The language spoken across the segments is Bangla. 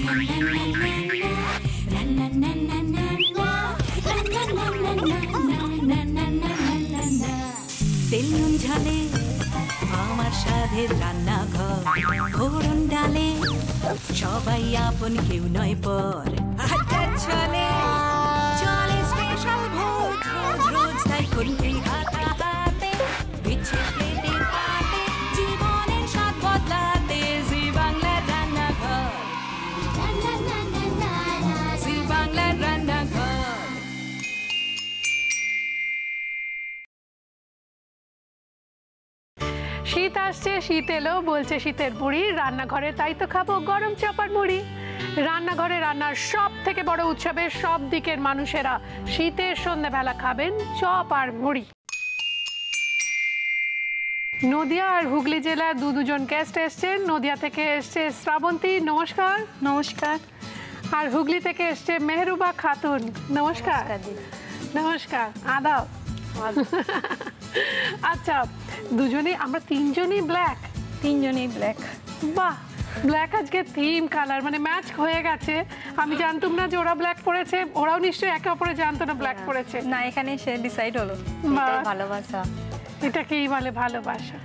তেল নুন ঝালে আমার সাধের রান্নাঘর, ফোড়ন ডালে সবাই আপন, কেউ নয় পর। আড্ডার ছলে চলে স্পেশাল ভোজ, রোজ রোজ তাই খুন্তি হাতে বিচ্ছে প্লেটে পাতে, জীবনের স্বাদ বদলাতে জি বাংলার রান্নাঘর, জি বাংলার রান্নাঘর। শীত আসছে, শীত এলো বলছে শীতের বুড়ি, রান্নাঘরে তাই তো খাবো গরম চপ আর মুড়ি। রান্নাঘরে রান্নার সব থেকে বড় উৎসবের সব দিকের মানুষেরা শীতের সন্ধ্যাবেলা খাবেন চপ আর মুড়ি। নদিয়া আর হুগলি জেলার দুজন গেস্ট এসছেন। নদিয়া থেকে এসছে শ্রাবন্তী, নমস্কার। নমস্কার। আর হুগলি থেকে এসছে মেহরুবা খাতুন, নমস্কার। নমস্কার, আদাব। আচ্ছা, দুজনেই আমরা তিনজনই ব্ল্যাক। তিনজনই ব্ল্যাক। বাহ, ব্ল্যাক আজকে থিম কালার, মানে ম্যাচ হয়ে গেছে। আমি জানতাম না যে ওরা ব্ল্যাক পরেছে, ওরাও নিশ্চয়ই একে অপরে জানতো না ব্ল্যাক পরেছে। না, এখানে সে ডিসাইড হলো। ভালোবাসা, এটাকেই বলে ভালোবাসা।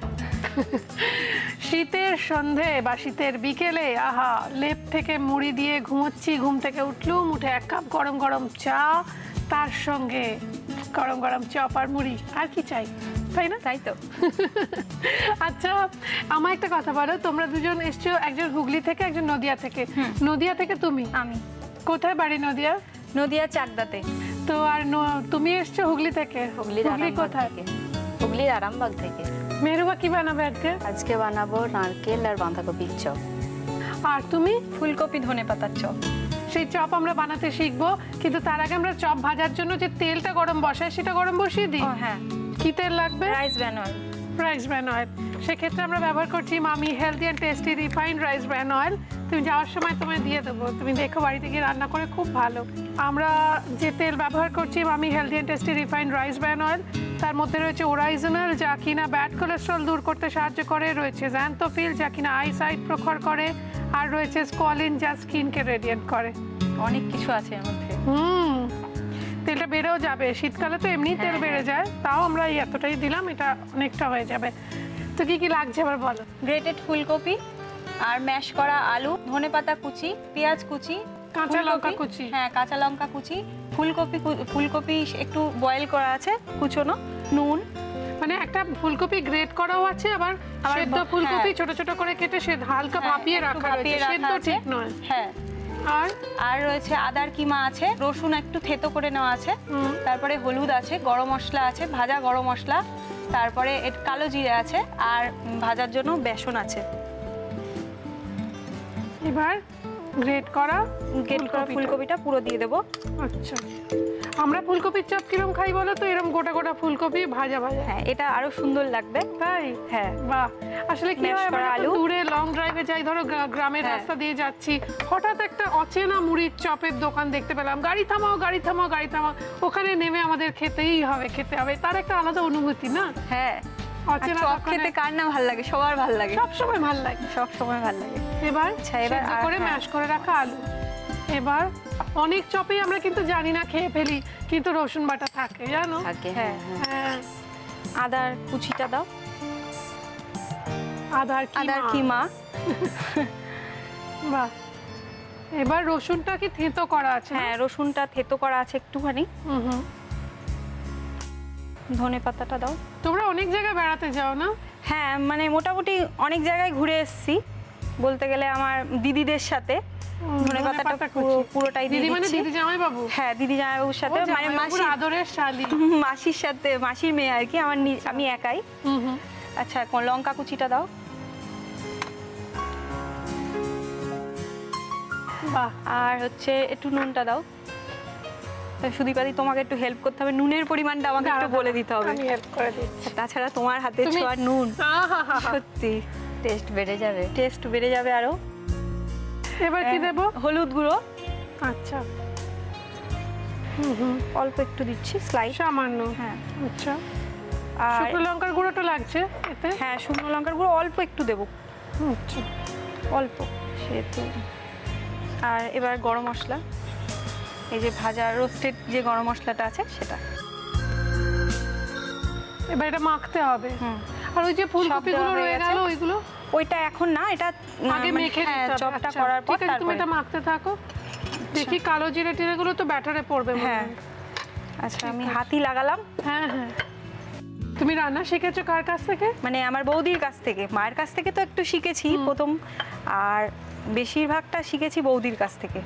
শীতের সন্ধে বা শীতের বিকেলে আহা, লেপ থেকে মুড়ি দিয়ে ঘুমোচ্ছি, ঘুম থেকে উঠলুম, উঠে এক কাপ গরম গরম চা, তার সঙ্গে গরম গরম চপ আর মুড়ি, আর কি চাই, তাই না? তাই তো। আচ্ছা, আমার একটা কথা বলো, তোমরা দুজন এসছো, একজন হুগলি থেকে, একজন নদিয়া থেকে। নদিয়া থেকে তুমি? আমি। কোথায় বাড়ি নদিয়া? নদিয়া চাকদাতে। তো আর তুমি এসছো হুগলি থেকে? হুগলি কোথায়? হুগলির আরামবাগ থেকে। মেহরুবা কি বানাবে আজকে? আজকে বানাবো নারকেল আর বাঁধাকপির চপ। আর তুমি? ফুলকপি ধনেপাতার চপ। সেই চপ আমরা বানাতে শিখবো, কিন্তু তার আগে আমরা চপ ভাজার জন্য যে তেলটা গরম বসাই, সেটা গরম বসিয়ে দিই। হ্যাঁ। কি তেল লাগবে? Rice bran oil. Rice bran oil. সেক্ষেত্রে আমরা ব্যবহার করছি মামি healthy and tasty refined rice bran oil. তুমি যাওয়ার সময় তোমায় দিয়ে দেবো, তুমি দেখো বাড়িতে গিয়ে রান্না করে, খুব ভালো। আমরা যে তেল ব্যবহার করছি মামি healthy and tasty refined rice bran oil, তার মধ্যে রয়েছে ওরাইজনাল, যা কিনা ব্যাড কোলেস্ট্রল দূর করতে সাহায্য করে, রয়েছে জ্যান্থোফিল, যা কিনা আইসাইট প্রখর করে, আর রয়েছে স্কোয়ালিন, যা স্কিনকে রেডিয়েন্ট করে। অনেক কিছু আছে এর মধ্যে। তেলটা বেড়েও যাবে, শীতকালে তো এমনি তেল বেড়ে যায়, তাও আমরা এই এতটাই দিলাম, এটা অনেকটা হয়ে যাবে। তো কি কি লাগছে এবার বলো? গ্রেটেড ফুলকপি আর ম্যাশ করা আলু, ধনেপাতা কুচি, পেঁয়াজ কুচি, কাঁচা লঙ্কা কুচি। হ্যাঁ, কাঁচা লঙ্কা কুচি, ফুলকপি একটু বয়েল করা আছে, কুচোনো, নুন। মানে একটা ফুলকপি গ্রেট করাও আছে, আবার সেদ্ধ ফুলকপি ছোট ছোট করে কেটে সে হালকা ভাপিয়ে রাখা আছে, সেদ্ধ ঠিক নয়। হ্যাঁ। আর রয়েছে আদার কিমা আছে, রসুন একটু থেতো করে নেওয়া আছে, তারপরে হলুদ আছে, গরম মশলা আছে, ভাজা গরম মশলা, তারপরে কালো জিরে আছে, আর ভাজার জন্য বেসন আছে। এবার গ্রেট করা ফুলকপিটা পুরো দিয়ে দেবো। আচ্ছা, আমরা ফুলকপির চপ কিরকম খাই বলো তো? এরকম গোটা গোটা ফুলকপি ভাজা ভাজা। হ্যাঁ, এটা আরো সুন্দর লাগবে। তাই? হ্যাঁ। বাহ, আসলে কি হয়, আমরা দূরে লং ড্রাইভে যাই, ধরো গ্রামের রাস্তা দিয়ে যাচ্ছি, হঠাৎ একটা অচেনা মুড়ির চপের দোকান দেখতে পেলাম, গাড়ি থামাও গাড়ি থামাও গাড়ি থামাও, ওখানে নেমে আমাদের খেতে হবে, তার একটা আলাদা অনুভূতি না? হ্যাঁ। অচেনা চপ খেতে কার না ভালো লাগে? সবার ভালো লাগে, সব সময় ভালো লাগে, সব সময় ভালো লাগে। এবার করে ম্যাশ করে রাখা আলু। এবার অনেক চপেই আমরা কিন্তু জানি না, খেয়ে ফেলি, কিন্তু রসুন বাটা থাকে, জানো? হ্যাঁ। আদার কুচিটা দাও। আদার কিমা। বাহ, এবার রসুনটা কি থেতো করা আছে? হ্যাঁ, রসুনটা থেতো করা আছে একটুখানি। ধনেপাতাটা দাও। তোমরা অনেক জায়গায় বেড়াতে যাও না? হ্যাঁ, মানে মোটামুটি অনেক জায়গায় ঘুরে এসেছি, বলতে গেলে আমার দিদিদের সাথে। ধনেপাতাটা পুরোটাই দিদি, মানে দিদি জামাইবাবু? হ্যাঁ, দিদি জামাইবাবুর সাথে, মানে মাসির আদরের শালি, মাসির সাথে, মাসির মেয়ে আর কি, আমি একাই। আচ্ছা, লঙ্কা কুচিটা দাও। বাহ। আর হচ্ছে একটু নুনটা দাও। সুদীপাদি, তোমাকে একটু হেল্প করতে হবে, নুনের পরিমাণটা আমাকে একটু বলে দিতে হবে। আমি হেল্প করে দিচ্ছি। তাছাড়া তোমার হাতে ছোঁয়া নুন, সত্যি টেস্ট বেড়ে যাবে আরো। এবার কি দেব? হলুদ গুঁড়ো। আচ্ছা, অল্প একটু দিচ্ছি, স্লাইড, সামান্য। হ্যাঁ। আচ্ছা, আর শুকনো লঙ্কার গুঁড়োটা লাগছে এতে? হ্যাঁ, শুকনো লঙ্কার গুঁড়ো অল্প একটু দেবো। আচ্ছা, অল্প, সেহেতু আর এবার গরম মশলা, এই যে ভাজা রোস্টেড যে গরম মশলাটা আছে সেটা। এবার এটা মাখতে হবে। আর ওই যে ফুলকপিগুলো রয়ে গেল ওইগুলো, ওইটা এখন না, এটা আগে মেখে নিতে হবে। চপটা করার পর তুমি এটা মাখতে থাকো। দেখি কালো জিরে টিরেগুলো তো ব্যাটারে পড়বে। হ্যাঁ আচ্ছা, আমি হাতই লাগালাম। হ্যাঁ হ্যাঁ। তুমি রান্না শিখেছো কার কাছ থেকে? মানে আমার বৌদির কাছ থেকে। মায়ের কাছ থেকে তো একটু শিখেছি প্রথম, আর বেশিরভাগটা শিখেছি বৌদির কাছ থেকে।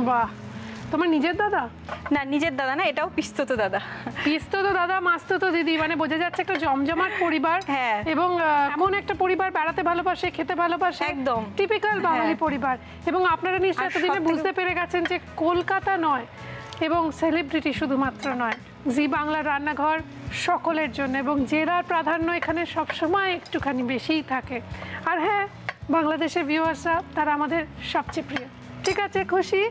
বাহ, তোমার নিজের দাদা? না, নিজের দাদা না, এটাও পিস্তত দাদা। পিস্তত দাদা, মাস্তত দিদি, মানে বোঝা যাচ্ছে একটা জমজমাট পরিবার। হ্যাঁ। এবং এমন একটা পরিবার, বেড়াতে ভালোবাসে, খেতে ভালোবাসে, একদম টিপিক্যাল বাঙালি পরিবার। এবং আপনারা নিশ্চয়ই এতদিনে বুঝতে পেরে গেছেন যে কলকাতা নয় এবং সেলিব্রিটি শুধুমাত্র নয়, জি বাংলার রান্নাঘর সকলের জন্য, এবং জেলার প্রাধান্য এখানে সবসময় একটুখানি বেশিই থাকে। আর হ্যাঁ, বাংলাদেশের ভিউয়ার্সরা তারা আমাদের সবচেয়ে প্রিয়। ঠিক আছে, খুশি?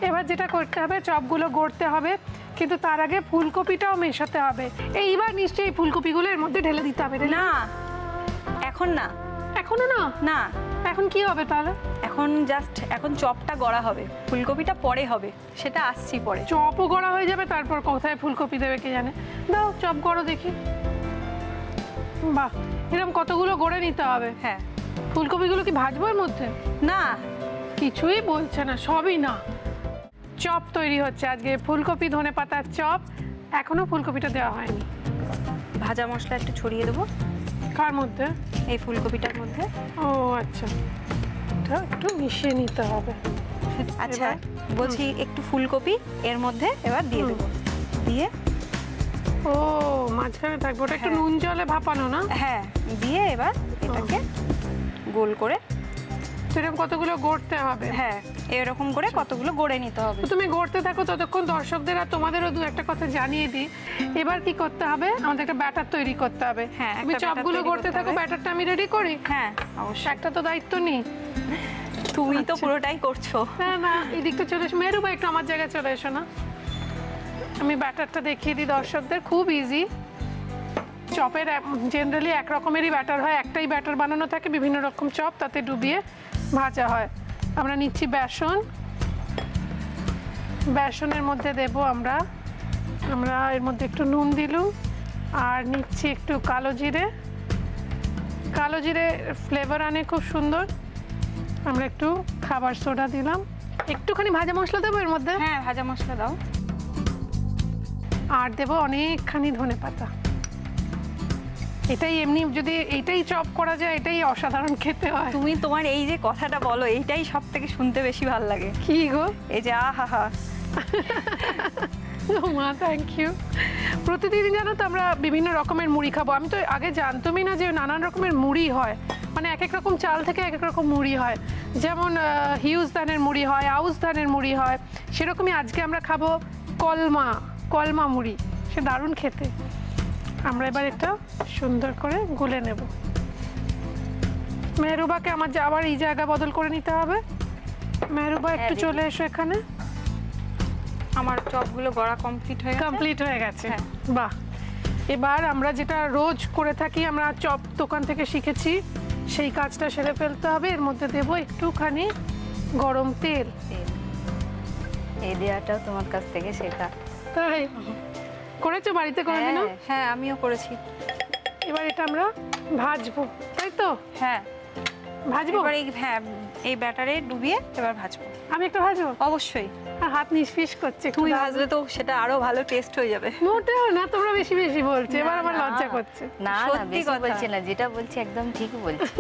এবার যেটা করতে হবে, চপগুলো গড়তে হবে, কিন্তু তার আগে ফুলকপিটাও মেশাতে হবে। এইবার নিশ্চয়ই ফুলকপিগুলো এর মধ্যে ঢেলে দিতে হবে। না এখন না। এখনো না? না। এখন কি হবে তাহলে? এখন চপটা গড়া হবে, ফুলকপিটা পরে হবে, সেটা আসছি পরে। চপও গড়া হয়ে যাবে, তারপর কোথায় ফুলকপি দেবে কে জানে। দাও চপ গড়ো দেখি। বাহ, এরকম কতগুলো গড়ে নিতে হবে? হ্যাঁ। ফুলকপিগুলো কি ভাজবো এর মধ্যে? না, কিছুই বলছে না, সবই না। চপ তৈরি হচ্ছে আজকে, ফুলকপি ধনেপাতার চপ। এখনো ফুলকপিটা দেওয়া হয়নি। ভাজা মশলা একটু ছড়িয়ে দেবো। কার মধ্যে? এই ফুলকপিটার মধ্যে। ও আচ্ছা, এটা একটু মিশিয়ে নিতে হবে। আচ্ছা বলছি, একটু ফুলকপি এর মধ্যে এবার দিয়ে দেবো। দিয়ে ও মাঝখানে থাকবে, ওটা একটু নুন জলে ভাপানো না? হ্যাঁ, দিয়ে এবার এটাকে গোল করে এরকম কতগুলো গড়তে হবে? হ্যাঁ, এরকম করে কতগুলো গড়ে নিতে হবে। তুমি গড়তে থাকো, ততক্ষণ দর্শকদের আর তোমাদেরও দু একটা কথা জানিয়ে দিই। এবার কি করতে হবে, আমাদের একটা ব্যাটার তৈরি করতে হবে। হ্যাঁ, তুমি চপগুলো গড়তে থাকো, ব্যাটারটা আমি রেডি করি। হ্যাঁ অবশ্যই, একটা তো দায়িত্ব নেই। তুমি তো পুরোটাই করছো। না না, এই দিকটা চলে এসো। মেহরুবা একটু আমার জায়গায় চলে এসো না। আমি ব্যাটারটা দেখিয়ে দিই দর্শকদের, খুব ইজি। চপের জেনারেলি এক রকমেরই ব্যাটার হয়, একটাই ব্যাটার বানানো থাকে, বিভিন্ন রকম চপ তাতে ডুবিয়ে ভাজা হয়। আমরা নিচ্ছি বেসন। বেসনের মধ্যে দেব আমরা এর মধ্যে একটু নুন দিলুম, আর নিচ্ছি একটু কালো জিরে। কালো জিরে ফ্লেভার আনে খুব সুন্দর। আমরা একটু খাবার সোডা দিলাম, একটুখানি ভাজা মশলা দেবো এর মধ্যে। হ্যাঁ, ভাজা মশলা দাও। আর দেবো অনেকখানি ধনেপাতা। এটাই এমনি যদি এইটাই চপ করা যায়, এটাই অসাধারণ খেতে হয়। তুমি তোমার এই যে কথাটা বলো, এইটাই সব থেকে শুনতে বেশি ভালো লাগে। কি গো? এই যে আহা। মা থ্যাংক ইউ। প্রতিদিন জানো তো আমরা বিভিন্ন রকমের মুড়ি খাবো। আমি তো আগে জানতামই না যে নানান রকমের মুড়ি হয়, মানে এক এক রকম চাল থেকে এক এক রকম মুড়ি হয়। যেমন হিউজ ধানের মুড়ি হয়, আউশ ধানের মুড়ি হয়, সেরকমই আজকে আমরা খাবো কলমা মুড়ি। সে দারুণ খেতে। আমরা এবার এটা সুন্দর করে গুলে নেব। মেহরুবাকে আমার আবার এই জায়গা বদল করে নিতে হবে। মেহরুবা একটু চলে এসো এখানে। আমার চপগুলো গড়া কমপ্লিট হয়ে গেছে। বাহ, এবার আমরা যেটা রোজ করে থাকি, আমরা চপ দোকান থেকে শিখেছি, সেই কাজটা সেরে ফেলতে হবে। এর মধ্যে দেব একটুখানি গরম তেল। এই দেওয়াটাও তোমার কাছ থেকে শেখা। তাই করেছো বাড়িতে কোনোদিনও? হ্যাঁ, আমিও করেছি। এবার এটা আমরা ভাজবো, তাই তো? হ্যাঁ ভাজবো। হ্যাঁ, এই ব্যাটারে ডুবিয়ে এবার ভাজবো। আমি একটু ভাজবো? অবশ্যই। আর হাত নিষ্পিস করছে। তুমি ভাজলে তো সেটা আরো ভালো টেস্ট হয়ে যাবে। মোটেও না, তোমরা বেশি বেশি বলছো, এবার আমার লজ্জা করছে। না না, বেশি বলছি না, যেটা বলছি একদম ঠিক বলছি।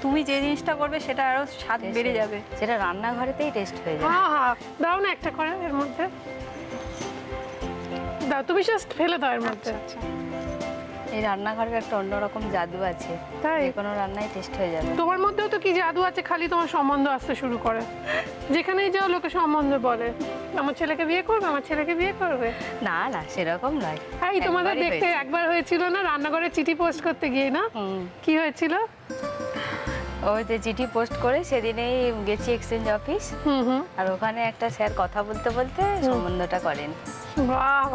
তুমি যে জিনিসটা করবে সেটা আরো স্বাদ বেড়ে যাবে, সেটা রান্নাঘরেতেই টেস্ট হয়ে যাবে। হ্যাঁ হ্যাঁ, দাও না একটা করে এর মধ্যে দাও, তুমি জাস্ট ফেলে দাও এর মধ্যে। আচ্ছা, এই রান্নাঘরের একটা অন্যরকম জাদু আছে, যে কোনো রান্নায় টেস্ট হয়ে যাবে। তোমার মধ্যেও তো কি জাদু আছে, খালি তোমার সম্বন্ধ আসতে শুরু করে। যেখানেই যাও লোকে সম্বন্ধ বলে, আমার ছেলেকে বিয়ে করবে, আমার ছেলেকে বিয়ে করবে। না না, সেরকম নয়। এই তোমাদের দেখতে একবার হয়েছিল না রান্নাঘরে চিঠি পোস্ট করতে গিয়ে? না কি হয়েছিল? ওই যে চিঠি পোস্ট করে সেদিনেই গেছি এক্সচেঞ্জ অফিস, আর ওখানে একটা স্যার কথা বলতে বলতে সম্বন্ধটা করেন। বাহ,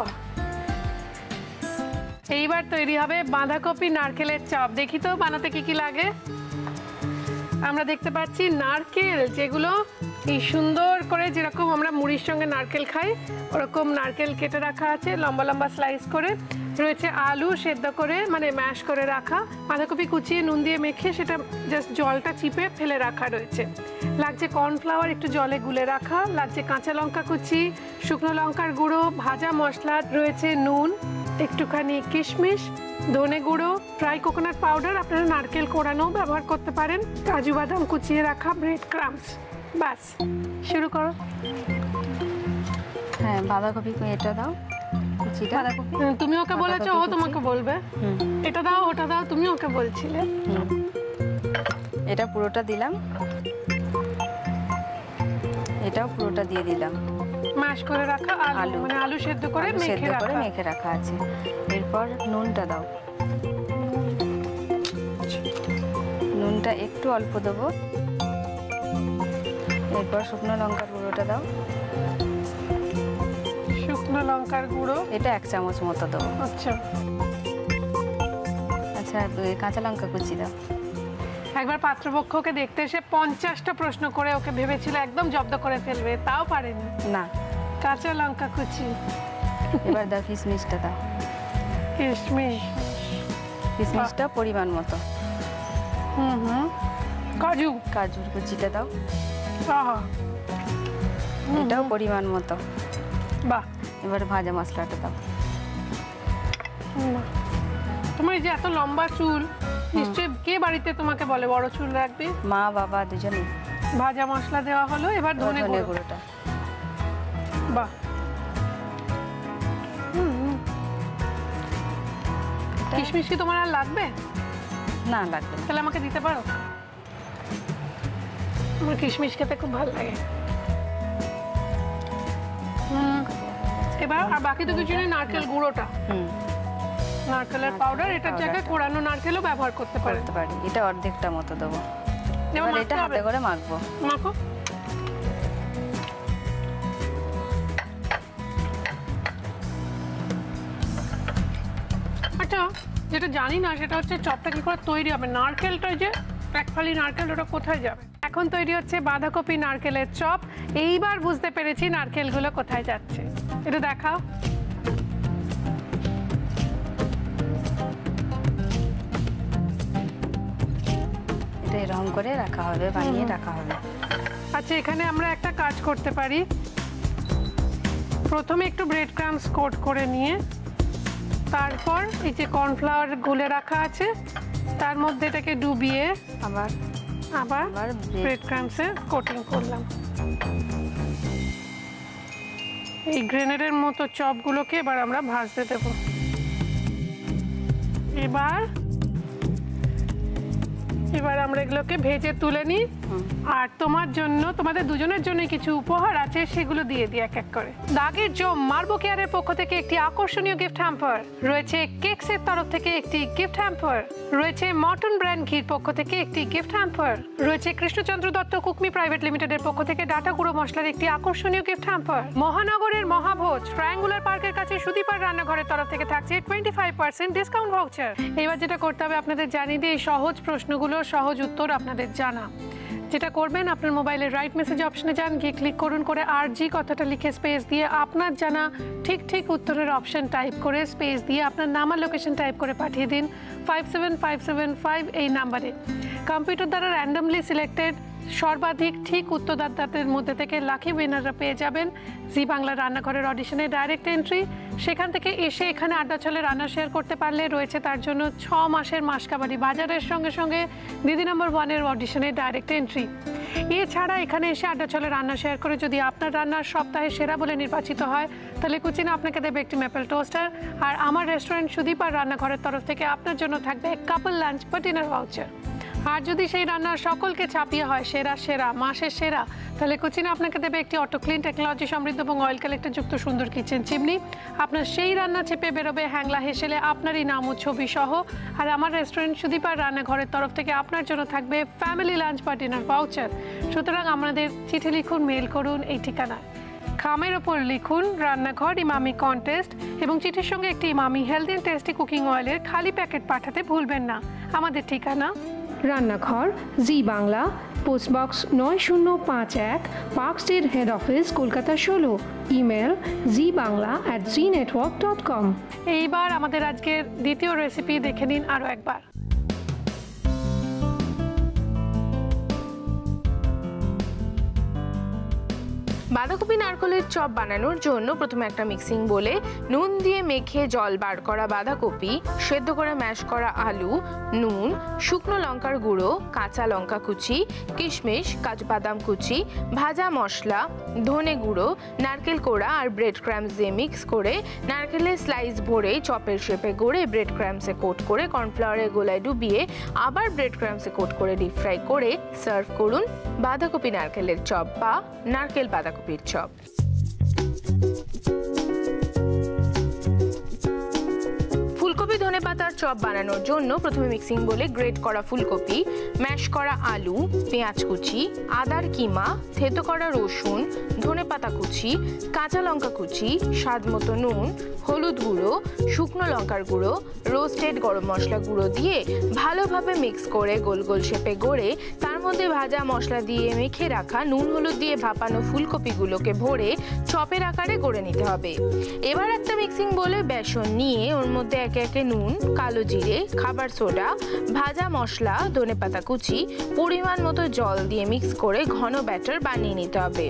এইবার তৈরি হবে বাঁধাকপি নারকেলের চপ। দেখি তো বানাতে কি কি লাগে। আমরা দেখতে পাচ্ছি নারকেল, যেগুলো এই সুন্দর করে যেরকম আমরা মুড়ির সঙ্গে নারকেল খাই ওরকম নারকেল কেটে রাখা আছে লম্বা লম্বা স্লাইস করে। রয়েছে আলু সেদ্ধ করে মানে ম্যাশ করে রাখা, বাঁধাকপি কুচিয়ে নুন দিয়ে মেখে সেটা জাস্ট জলটা চিপে ফেলে রাখা রয়েছে। লাগছে কর্নফ্লাওয়ার একটু জলে গুলে রাখা, লাগছে কাঁচা লঙ্কা কুচি, শুকনো লঙ্কার গুঁড়ো, ভাজা মশলা, রয়েছে নুন, একটুখানি কিশমিশ, ধনে গুঁড়ো, ড্রাই কোকোনাট পাউডার, আপনারা নারকেল কোড়ানো ব্যবহার করতে পারেন, কাজু বাদাম কুচিয়ে রাখা, ব্রেড ক্রাম্বস। ব্যাস, শুরু করো। হ্যাঁ, বাঁধাকপি এটা দাও, কুচিটা। তুমি ওকে বলেছো, ও তোমাকে বলবে। এটা দাও, ওটা দাও, তুমি ওকে বলছিলে। এটা পুরোটা দিলাম, এটাও পুরোটা দিয়ে দিলাম। ম্যাশ করে রাখা আলু, মানে আলু সেদ্ধ করে মেখে রাখা আছে। এরপর নুনটা দাও, নুনটা একটু অল্প দেবো। এরপর শুকনো লঙ্কার গুঁড়োটা দাও, শুকনো লঙ্কার গুঁড়ো এটা 1 চামচ মতো দেবো। আচ্ছা আচ্ছা, কাঁচা লঙ্কা কুচি দাও। একবার পাত্রপক্ষকে দেখতে এসে 50টা প্রশ্ন করে ওকে ভেবেছিল একদম জব্দ করে ফেলবে, তাও পারেনি। না, কাঁচা লঙ্কা কুচি। এবার দাও কিশমিশটা দাও, কিশমিশটা পরিমাণ মতো। কাজুর কুচিটা দাও, এটাও পরিমাণ মতো। বাহ, এবার ভাজা মশলাটা দাও। তোমার এই যে এত লম্বা চুল, নিশ্চয়ই কে বাড়িতে তোমাকে বলে বড় চুল রাখবে? মা বাবা দুজনেই। ভাজা মশলা দেওয়া হলো, এবার ধনে গুঁড়োটা। বাহ, কিশমিশ কি তোমার আর লাগবে? না, লাগবে না। তাহলে আমাকে দিতে পারো? আমার কিশমিশ খেতে খুব ভালো লাগে। এবার আর বাকি তো কিছু নেই, নারকেল গুঁড়োটা, নারকেলের পাউডার, এটার জায়গায় কোড়ানো নারকেলও ব্যবহার করতে পারি। এটা অর্ধেকটা মতো দেবো। এবার এটা হাতে করে মাখবো। মাখো। আচ্ছা, যেটা জানি না সেটা হচ্ছে চপটা কি করে তৈরি হবে। নারকেলটা যে এক ফালি নারকেল, ওটা কোথায় যাবে? এখন তৈরি হচ্ছে বাঁধাকপি নারকেলের চপ। এইবার বুঝতে পেরেছি নারকেলগুলো কোথায় যাচ্ছে। এটা দেখাও। এটা এরকম করে রাখা হবে, বানিয়ে রাখা হবে। আচ্ছা, এখানে আমরা একটা কাজ করতে পারি। প্রথমে একটু ব্রেড ক্রাম্বস কোট করে নিয়ে তারপর এই যে কর্নফ্লাওয়ার গুলে রাখা আছে তার মধ্যে এটাকে ডুবিয়ে আবার ব্রেড ক্রাম্বসে কোটিং করলাম। এই গ্রেনেডের মতো চপগুলোকে এবার আমরা ভাজতে দেব। এবার আমরা এগুলোকে ভেজে তুলে নিই। আর তোমাদের দুজনের জন্য কিছু উপহার আছে, সেগুলো দিয়ে দিই এক এক করে। দাগের জম মার্বো কেয়ারের পক্ষ থেকে একটি আকর্ষণীয় গিফট হ্যাম্পার রয়েছে, কেকসের তরফ থেকে একটি গিফট হ্যাম্পার রয়েছে, মটন ব্র্যান্ড ঘির পক্ষ থেকে একটি গিফট হ্যাম্পার রয়েছে, কৃষ্ণচন্দ্র দত্ত কুকমি প্রাইভেট লিমিটেডের পক্ষ থেকে ডাটা গুঁড়ো মশলার একটি আকর্ষণীয় গিফট হ্যাম্পার। মহানগরের মহাভোজ ট্রায়াঙ্গুলার পার্কের কাছে সুদীপার রান্নাঘরের তরফ থেকে থাকছে 25% ডিসকাউন্ট ভাউচার। এবার যেটা করতে হবে আপনাদের জানিয়ে দিই, এই সহজ প্রশ্নগুলো সহজ উত্তর আপনাদের জানা। যেটা করবেন, আপনার মোবাইলের রাইট মেসেজ অপশনে যান, গিয়ে ক্লিক করুন, করে RG কথাটা লিখে স্পেস দিয়ে আপনার জানা ঠিক উত্তরের অপশন টাইপ করে স্পেস দিয়ে আপনার নাম আর লোকেশন টাইপ করে পাঠিয়ে দিন 57575 এই নাম্বারে। কম্পিউটার দ্বারা র্যান্ডমলি সিলেক্টেড সর্বাধিক ঠিক উত্তরদাতাদের মধ্যে থেকে লাকি উইনাররা পেয়ে যাবেন জি বাংলা রান্নাঘরের অডিশনে ডাইরেক্ট এন্ট্রি। সেখান থেকে এসে এখানে আড্ডা ছলে রান্না শেয়ার করতে পারলে রয়েছে তার জন্য 6 মাসের মাসকাবারি বাজারের সঙ্গে সঙ্গে দিদি নম্বর 1-এর অডিশনে ডাইরেক্ট এন্ট্রি। এছাড়া এখানে এসে আড্ডা ছলে রান্না শেয়ার করে যদি আপনার রান্নার সপ্তাহে সেরা বলে নির্বাচিত হয় তাহলে কুচিনা আপনাকে দেবে একটি ম্যাপেল টোস্টার। আর আমার রেস্টুরেন্ট সুদীপার রান্নাঘরের তরফ থেকে আপনার জন্য থাকবে কাপল লাঞ্চ বা ডিনার ভাউচার। আর যদি সেই রান্নার সকলকে ছাপিয়ে হয় সেরা মাসের সেরা, তাহলে কুচিনা আপনাকে দেবে একটি অটো ক্লিন টেকনোলজি সমৃদ্ধ এবং অয়েল কালেক্টর যুক্ত সুন্দর কিচেন চিমনি। আপনার সেই রান্না চেপে বেরোবে হ্যাংলা হেসেলে আপনারই নাম ও ছবি সহ। আর আমার রেস্টুরেন্ট সুদীপার রান্নাঘরের তরফ থেকে আপনার জন্য থাকবে ফ্যামিলি লাঞ্চ বা ডিনার ভাউচার। সুতরাং আমাদের চিঠি লিখুন, মেল করুন এই ঠিকানায়। খামের ওপর লিখুন রান্নাঘর ইমামি কন্টেস্ট এবং চিঠির সঙ্গে একটি Emami healthy and tasty cooking অয়েলের খালি প্যাকেট পাঠাতে ভুলবেন না। আমাদের ঠিকানা রান্নাঘর, Zee Bangla, postbox 9051, Park Street, head office, Kolkata 16। Email zbangla@znetwork.com। এইবার আমাদের আজকের দ্বিতীয় রেসিপি দেখে নিন আরও একবার। বাঁধাকপি নারকেলের চপ বানানোর জন্য প্রথমে একটা মিক্সিং বলে নুন দিয়ে মেখে জল বার করা বাঁধাকপি, সেদ্ধ করে ম্যাশ করা আলু, নুন, শুকনো লঙ্কার গুঁড়ো, কাঁচা লঙ্কা কুচি, কিশমিশ, কাজু বাদাম কুচি, ভাজা মশলা, ধনে গুঁড়ো, নারকেল কোড়া আর ব্রেড ক্রাম্বস দিয়ে মিক্স করে নারকেলের স্লাইস ভরে চপের শেপে গড়ে ব্রেড ক্রাম্বসে কোট করে কর্নফ্লাওয়ারের গোলায় ডুবিয়ে আবার ব্রেড ক্রাম্বসে কোট করে ডিপ ফ্রাই করে সার্ভ করুন বাঁধাকপি নারকেলের চপ বা নারকেল বাঁধাকপির চপ। ফুলকপি ধনেপাতার চপ বানানোর জন্য প্রথমে মিক্সিং বলে গ্রেট করা ফুলকপি, ম্যাশ করা আলু, পেঁয়াজ কুচি, আদার কিমা, থেতো করা রসুন, ধনেপাতা কুচি, কাঁচা লঙ্কা কুচি, স্বাদ মতো নুন, হলুদ গুঁড়ো, শুকনো লঙ্কার গুঁড়ো, রোস্টেড গরম মশলা গুঁড়ো দিয়ে ভালোভাবে মিক্স করে গোল গোল শেপে গড়ে তার মধ্যে ভাজা মশলা দিয়ে মেখে রাখা নুন হলুদ দিয়ে ভাপানো ফুলকপিগুলোকে ভরে চপের আকারে গড়ে নিতে হবে। এবার একটা মিক্সিং বলে বেসন নিয়ে ওর মধ্যে একে একে নুন, কালো জিরে, খাবার সোডা, ভাজা মশলা, ধনেপাতা কুচি, পরিমাণ মতো জল দিয়ে মিক্স করে ঘন ব্যাটার বানিয়ে নিতে হবে।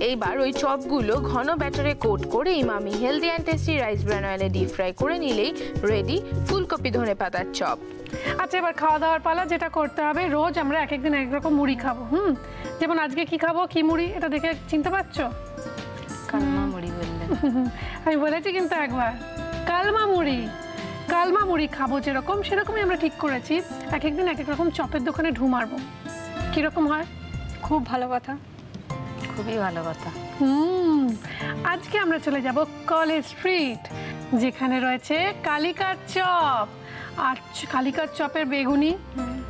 এইবার ওই চপগুলো ঘন ব্যাটারে কোট করে Emami healthy and tasty rice bran অয়েলে ডিপ ফ্রাই করে নিলেই রেডি ফুলকপি ধনেপাতার চপ। আচ্ছা, এবার খাওয়া দাওয়ার পালা। যেটা করতে হবে, রোজ আমরা এক একদিন এক রকম মুড়ি খাবো। যেমন আজকে কি খাবো, কি মুড়ি, এটা দেখে চিনতে পারছো? কালমা মুড়ি বললেন। আমি বলেছি কিন্তু একবার কালমা মুড়ি। কালমা মুড়ি খাবো যেরকম, সেরকমই আমরা ঠিক করেছি এক একদিন এক এক রকম চপের দোকানে ঢু মারবো। কিরকম হয়? খুব ভালো কথা, খুবই ভালো কথা। আজকে আমরা চলে যাব কলেজ স্ট্রিট, যেখানে রয়েছে কালিকার চপ। আর কালিকার চপের বেগুনি,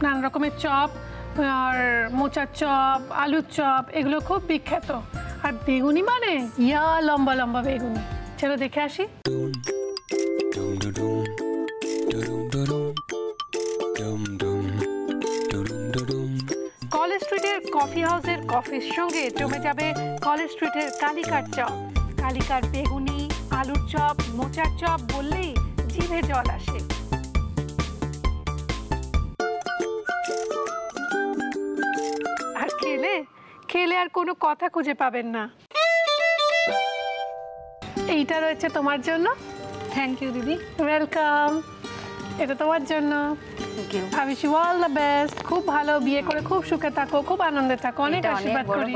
নানা রকমের চপ, আর মোচার চপ, আলুর চপ, এগুলো খুব বিখ্যাত। আর বেগুনি মানে ইয়া লম্বা লম্বা বেগুনি। চলো দেখে আসি। কলেজ স্ট্রিটের কফি হাউসের কফির সঙ্গে জমে যাবে কলেজ স্ট্রিটের কালিকার চপ। কালিকার বেগুনি, আলুর চপ, মোচার চপ বললেই জিভে জল আসে। আর খেলে খেলে আর কোনো কথা খুঁজে পাবেন না। এইটা রয়েছে তোমার জন্য। থ্যাংক ইউ দিদি। ওয়েলকাম। এটা তোমার জন্য। I wish you all the best। খুব ভালো, বিয়ে করে খুব সুখে থাকো, খুব আনন্দে থাকো, অনেক আশীর্বাদ করি।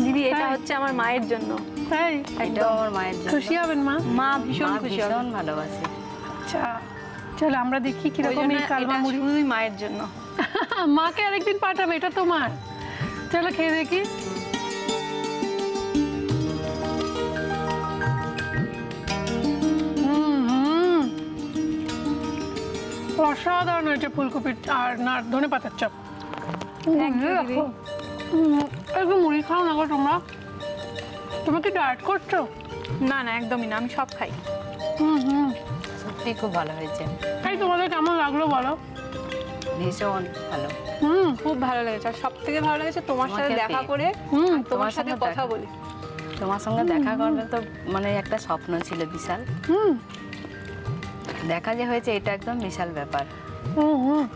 দিদি, এটা হচ্ছে আমার মায়ের জন্য। তাই? এটা আমার মায়ের জন্য। খুশি হবেন মা? মা ভীষণ খুশি হবে, ভীষণ ভালোবাসে। আচ্ছা, চলো আমরা দেখি কিরকম এই কালমা মুড়ি। শুধুই মায়ের জন্য। মাকে আরেকদিন পাঠাবে, এটা তোমার। চলো খেয়ে দেখি। অসাধারণ হয়েছে ফুলকপির আর ধনেপাতার চপ। একটু মুড়ি খাও না গো তোমরা। তুমি কি ডায়েট করছো? না না, একদমই না, আমি সব খাই। সত্যি খুব ভালো হয়েছে। তাই তোমাদের কেমন লাগলো বলো? ভীষণ ভালো। খুব ভালো লেগেছে। আর সব থেকে ভালো লেগেছে তোমার সাথে দেখা করে, তোমার সাথে কথা বলে। তোমার সঙ্গে দেখা করবে তো মানে একটা স্বপ্ন ছিল বিশাল। দেখা যে হয়েছে, এটা একদম বিশাল ব্যাপার।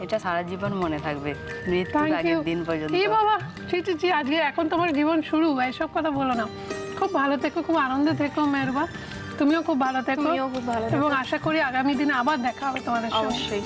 এটা সারা জীবন মনে থাকবে, মৃত্যুর আগের দিন পর্যন্ত। এই বাবা, ছি, আজকে এখন তোমার জীবন শুরু, এসব কথা বলো না। খুব ভালো থেকো, খুব আনন্দে থেকো মেহেরবা। তুমিও খুব ভালো থেকো, এবং আশা করি আগামী দিনে আবার দেখা হবে তোমাদের। অবশ্যই।